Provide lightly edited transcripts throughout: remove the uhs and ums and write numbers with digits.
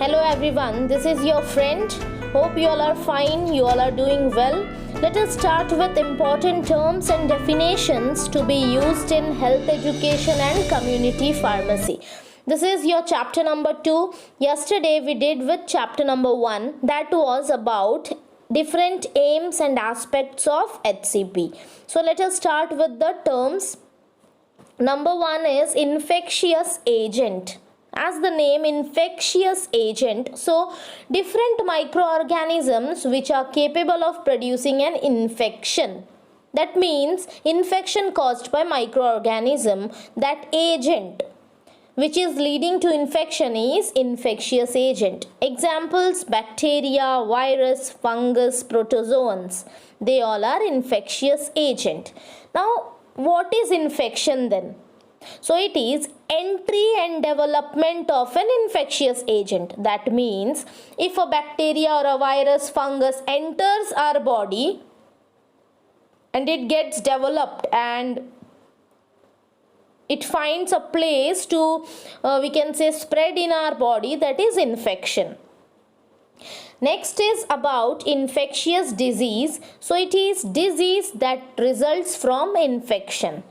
Hello everyone, this is your friend. Hope you all are fine, you all are doing well. Let us start with important terms and definitions to be used in health education and community pharmacy. This is your chapter number 2. Yesterday we did with chapter number 1, that was about different aims and aspects of HCP. So let us start with the terms. Number 1 is infectious agent. As the name infectious agent, so different microorganisms which are capable of producing an infection. That means infection caused by microorganism, that agent which is leading to infection is infectious agent. Examples: bacteria, virus, fungus, protozoans. They all are infectious agent. Now, what is infection then? So it is entry and development of an infectious agent. That means if a bacteria or a virus, fungus enters our body and it gets developed and it finds a place to we can say spread in our body, that is infection. Next is about infectious disease. So it is disease that results from infection.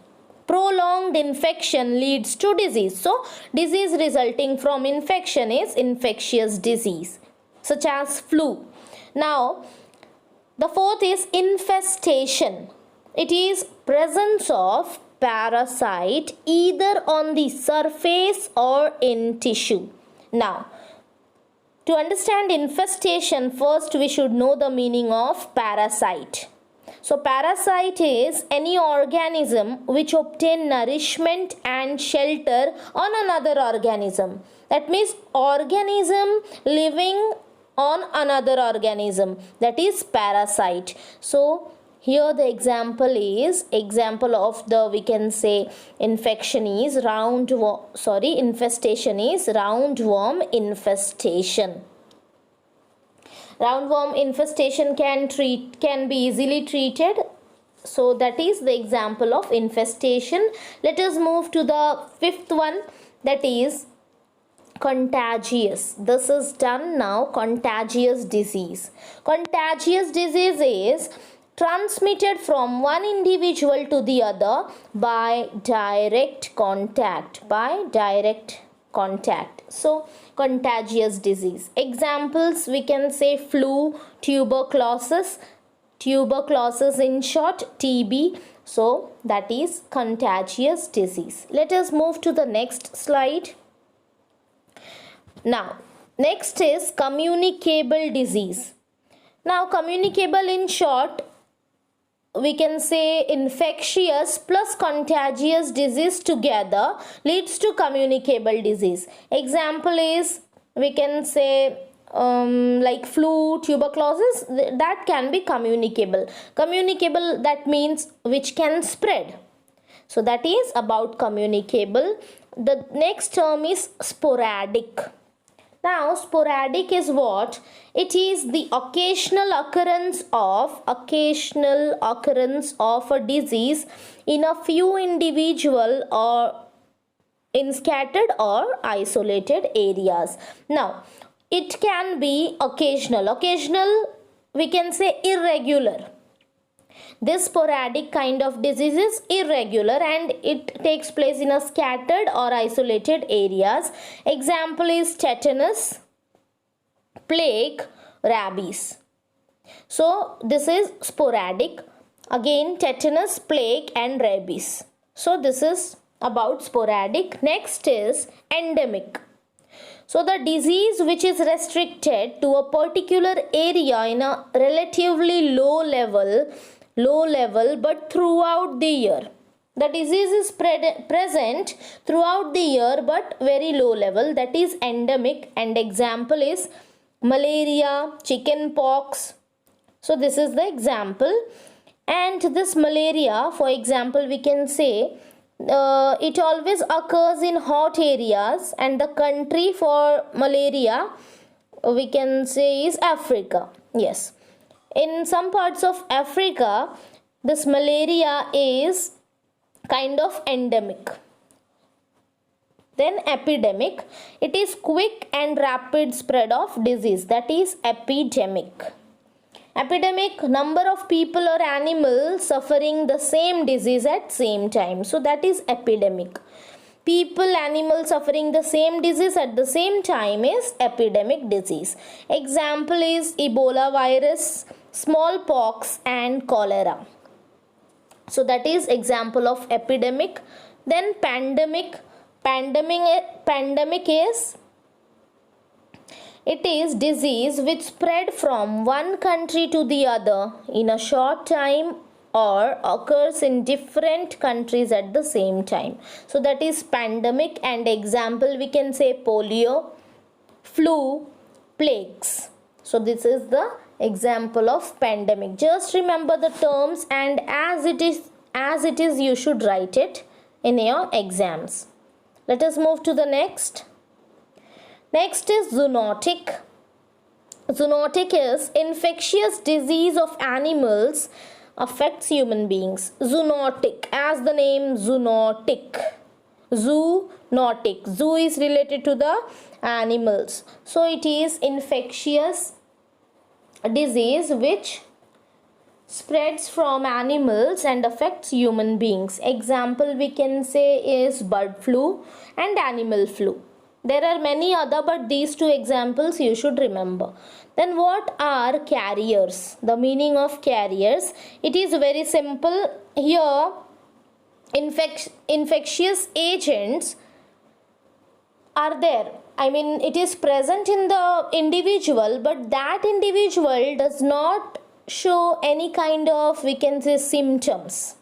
Prolonged infection leads to disease. So disease resulting from infection is infectious disease, such as flu. Now the fourth is infestation. It is presence of parasite either on the surface or in tissue. Now, to understand infestation, first we should know the meaning of parasite. So parasite is any organism which obtain nourishment and shelter on another organism. That means organism living on another organism, that is parasite. So here the example of the we can say infection is infestation is roundworm infestation. Roundworm infestation can be easily treated. So that is the example of infestation. Let us move to the fifth one, that is contagious. This is done now. Contagious disease. Contagious disease is transmitted from one individual to the other by direct contact. So contagious disease. Examples we can say flu, tuberculosis in short, TB. So that is contagious disease. Let us move to the next slide. Now next is communicable disease. Now communicable in short, we can say infectious plus contagious disease together leads to communicable disease. Example is we can say like flu, tuberculosis, that can be communicable. Communicable, that means which can spread. So that is about communicable. The next term is sporadic. Now sporadic is what? It is the occasional occurrence of a disease in a few individual or in scattered or isolated areas. Now it can be occasional we can say irregular. This sporadic kind of disease is irregular and it takes place in a scattered or isolated areas. Example is tetanus, plague, rabies. So this is sporadic. Again tetanus, plague and rabies. So this is about sporadic. Next is endemic. So the disease which is restricted to a particular area in a relatively low level but throughout the year. The disease is present throughout the year but very low level, that is endemic. And example is malaria, chicken pox. So this is the example. And this malaria, for example, we can say it always occurs in hot areas, and the country for malaria we can say is Africa. Yes, in some parts of Africa this malaria is kind of endemic. Then epidemic, it is quick and rapid spread of disease, that is epidemic. Epidemic, number of people or animals suffering the same disease at same time, so that is epidemic. People, animals suffering the same disease at the same time is epidemic disease. Example is Ebola virus, smallpox and cholera. So that is example of epidemic. Then pandemic. Pandemic is, it is disease which spread from one country to the other in a short time or occurs in different countries at the same time. So that is pandemic, and example we can say polio, flu, plagues. So this is the example of pandemic. Just remember the terms, and as it is you should write it in your exams. Let us move to the next. Next is zoonotic. Zoonotic is infectious disease of animals affects human beings. Zoonotic, as the name zoonotic. Zoonotic. Zoo is related to the animals. So it is infectious disease which spreads from animals and affects human beings. Example we can say is bird flu and animal flu. There are many other, but these two examples you should remember. Then what are carriers? The meaning of carriers, it is very simple. Here infectious agents are there. I mean, it is present in the individual, but that individual does not show any kind of, we can say, symptoms.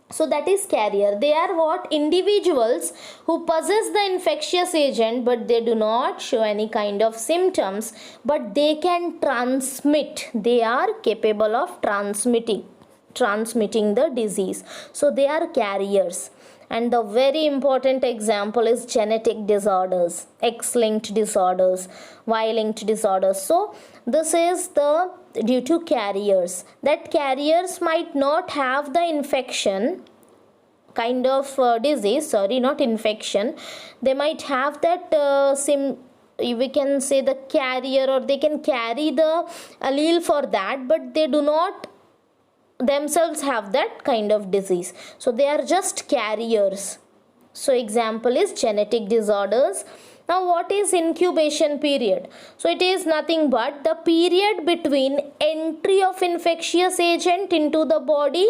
So that is carrier. They are what? Individuals who possess the infectious agent, but they do not show any kind of symptoms, but they can transmit. They are capable of transmitting the disease. So they are carriers. And the very important example is genetic disorders, X-linked disorders, Y-linked disorders. So this is the due to carriers. That carriers might not have the infection kind of disease, not infection. They might have that we can say the carrier, or they can carry the allele for that, but they do not themselves have that kind of disease. So they are just carriers. So example is genetic disorders. Now what is incubation period? So it is nothing but the period between entry of infectious agent into the body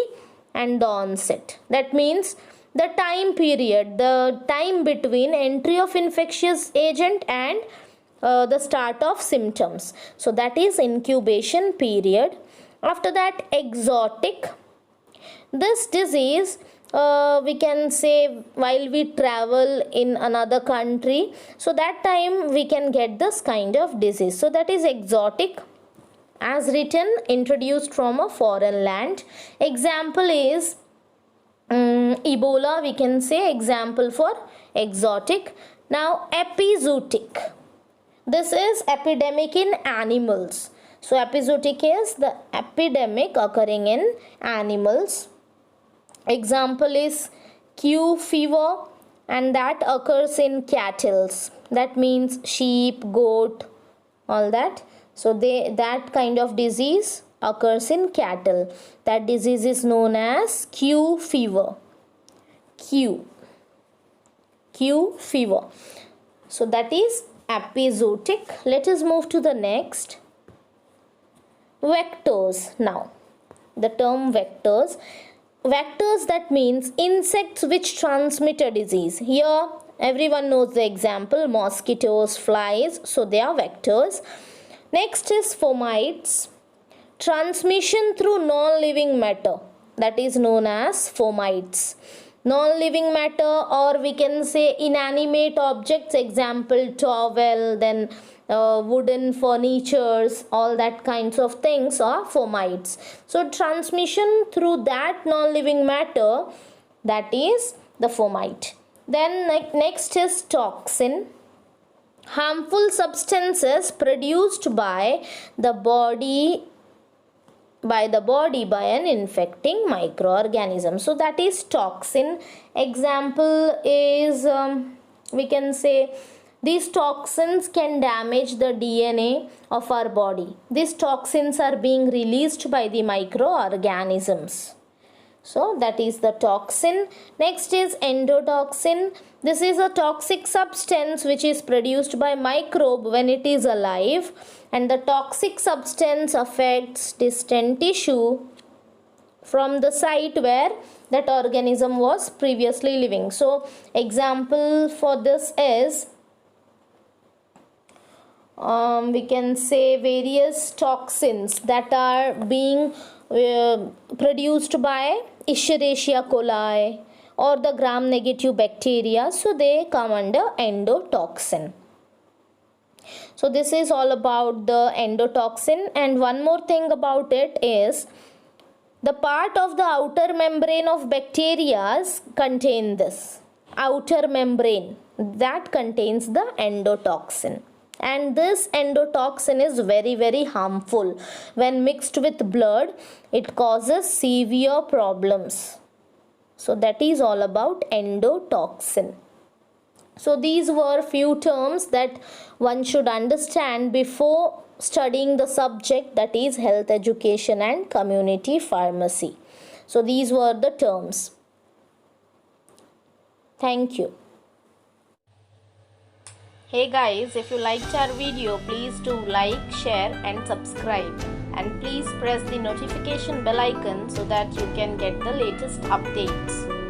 and the onset. That means the time period, the time between entry of infectious agent and the start of symptoms. So that is incubation period. After that, exotic. This disease we can say while we travel in another country, so that time we can get this kind of disease. So that is exotic. As written, introduced from a foreign land. Example is Ebola, we can say example for exotic. Now epizootic. This is epidemic in animals. So epizootic is the epidemic occurring in animals. Example is Q fever, and that occurs in cattle. That means sheep, goat, all that. So that kind of disease occurs in cattle. That disease is known as Q fever. Q fever. So that is epizootic. Let us move to the next. Vectors. Now the term vectors, that means insects which transmit a disease. Here everyone knows the example, mosquitoes, flies, so they are vectors. Next is fomites, transmission through non-living matter, that is known as fomites. Non-living matter, or we can say inanimate objects, example towel, then wooden furnitures, all that kinds of things are fomites. So transmission through that non-living matter, that is the fomite. Then next is toxin, harmful substances produced by the body by the body by an infecting microorganism. So that is toxin. Example is we can say these toxins can damage the DNA of our body. These toxins are being released by the microorganisms. So that is the toxin. Next is endotoxin. This is a toxic substance which is produced by microbe when it is alive, and the toxic substance affects distant tissue from the site where that organism was previously living. So example for this is we can say various toxins that are being produced by Escherichia coli or the gram-negative bacteria. So they come under endotoxin. So this is all about the endotoxin. And one more thing about it is the part of the outer membrane of bacteria contain this outer membrane that contains the endotoxin. And this endotoxin is very, very harmful. When mixed with blood, it causes severe problems. So that is all about endotoxin. So these were few terms that one should understand before studying the subject, that is health education and community pharmacy. So these were the terms. Thank you. Hey guys, if you liked our video, please do like, share and subscribe, and please press the notification bell icon so that you can get the latest updates.